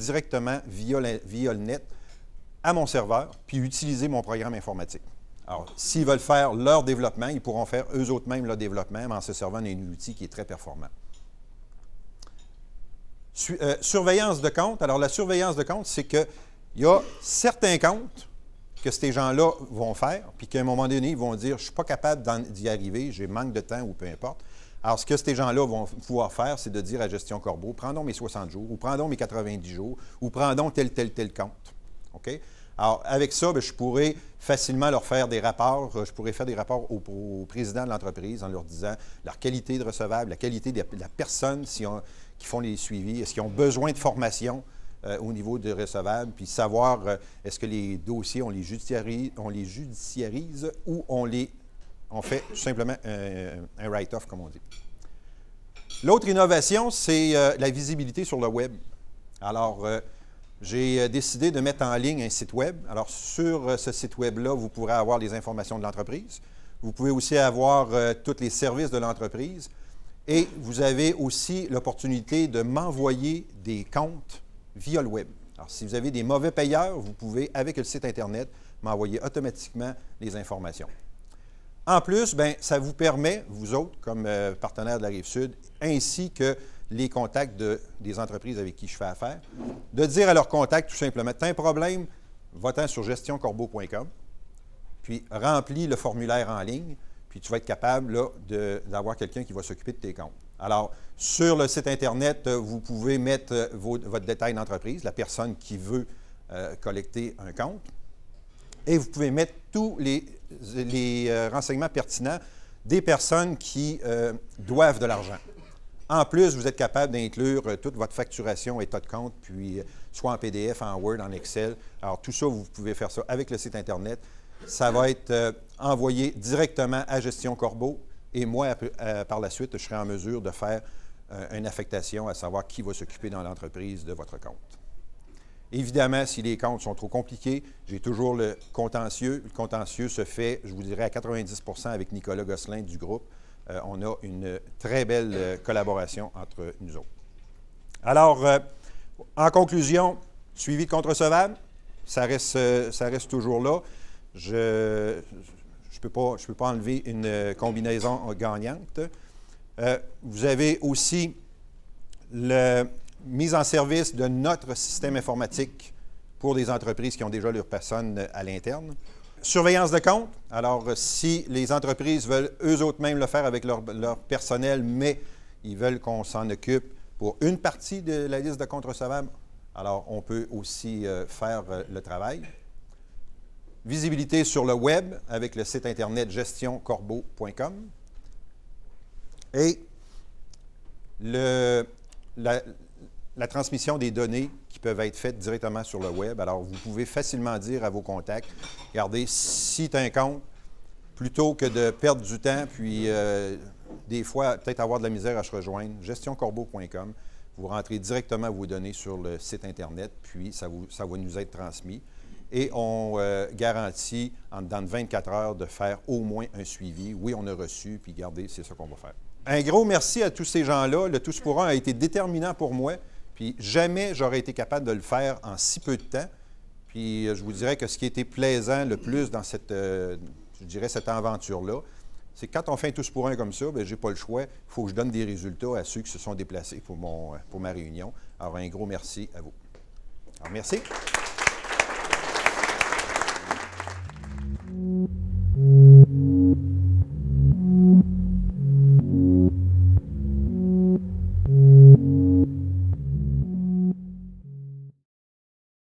directement via le net à mon serveur, puis utiliser mon programme informatique. Alors, s'ils veulent faire leur développement, ils pourront faire eux-mêmes leur développement, mais en se servant d'un outil qui est très performant. Surveillance de compte. Alors, la surveillance de compte, c'est qu'il y a certains comptes que ces gens-là vont faire, puis qu'à un moment donné, ils vont dire « je ne suis pas capable d'y arriver, j'ai manque de temps » ou peu importe. Alors, ce que ces gens-là vont pouvoir faire, c'est de dire à Gestion Corbeau, prends donc mes 60 jours, ou prends donc mes 90 jours, ou prends donc tel compte. OK? Alors, avec ça, bien, je pourrais facilement leur faire des rapports. Je pourrais faire des rapports au président de l'entreprise en leur disant leur qualité de recevable, la qualité de la personne qui font les suivis, est-ce qu'ils ont besoin de formation au niveau de recevable, puis savoir est-ce que les dossiers, on les judiciarise ou on fait tout simplement un write-off, comme on dit. L'autre innovation, c'est la visibilité sur le web. Alors, j'ai décidé de mettre en ligne un site web. Alors, sur ce site web-là, vous pourrez avoir les informations de l'entreprise. Vous pouvez aussi avoir tous les services de l'entreprise. Et vous avez aussi l'opportunité de m'envoyer des comptes via le web. Alors, si vous avez des mauvais payeurs, vous pouvez, avec le site Internet, m'envoyer automatiquement les informations. En plus, bien, ça vous permet, vous autres, comme partenaires de la Rive-Sud, ainsi que les contacts des entreprises avec qui je fais affaire, de dire à leurs contacts tout simplement, tu as un problème, va-t'en sur gestioncorbeau.com, puis remplis le formulaire en ligne, puis tu vas être capable d'avoir quelqu'un qui va s'occuper de tes comptes. Alors, sur le site Internet, vous pouvez mettre votre détail d'entreprise, la personne qui veut collecter un compte, et vous pouvez mettre tous les renseignements pertinents des personnes qui doivent de l'argent. En plus, vous êtes capable d'inclure toute votre facturation, état de compte, puis soit en PDF, en Word, en Excel. Alors, tout ça, vous pouvez faire ça avec le site Internet. Ça va être envoyé directement à Gestion Corbeau et moi, par la suite, je serai en mesure de faire une affectation à savoir qui va s'occuper dans l'entreprise de votre compte. Évidemment, si les comptes sont trop compliqués, j'ai toujours le contentieux. Le contentieux se fait, je vous dirais, à 90 % avec Nicolas Gosselin du groupe. On a une très belle collaboration entre nous autres. Alors, en conclusion, suivi de compte recevable, ça reste toujours là. Je ne peux pas enlever une combinaison gagnante. Vous avez aussi la mise en service de notre système informatique pour des entreprises qui ont déjà leurs personnes à l'interne. Surveillance de compte. Alors, si les entreprises veulent eux-mêmes le faire avec leur personnel, mais ils veulent qu'on s'en occupe pour une partie de la liste de comptes recevables, alors on peut aussi faire le travail. Visibilité sur le web avec le site Internet gestioncorbeau.com. Et la transmission des données qui peuvent être faites directement sur le web. Alors, vous pouvez facilement dire à vos contacts, regardez, si tu as un compte, plutôt que de perdre du temps, puis des fois, peut-être avoir de la misère à se rejoindre, gestioncorbeau.com, vous rentrez directement vos données sur le site Internet, puis ça va nous être transmis. Et on garantit, en dedans de 24 heures, de faire au moins un suivi. Oui, on a reçu, puis regardez, c'est ça qu'on va faire. Un gros merci à tous ces gens-là. Le Tous pour un a été déterminant pour moi. Puis jamais j'aurais été capable de le faire en si peu de temps. Puis je vous dirais que ce qui a été plaisant le plus dans cette aventure-là, c'est que quand on fait un tous pour un comme ça, je n'ai pas le choix. Il faut que je donne des résultats à ceux qui se sont déplacés pour ma réunion. Alors un gros merci à vous. Alors merci.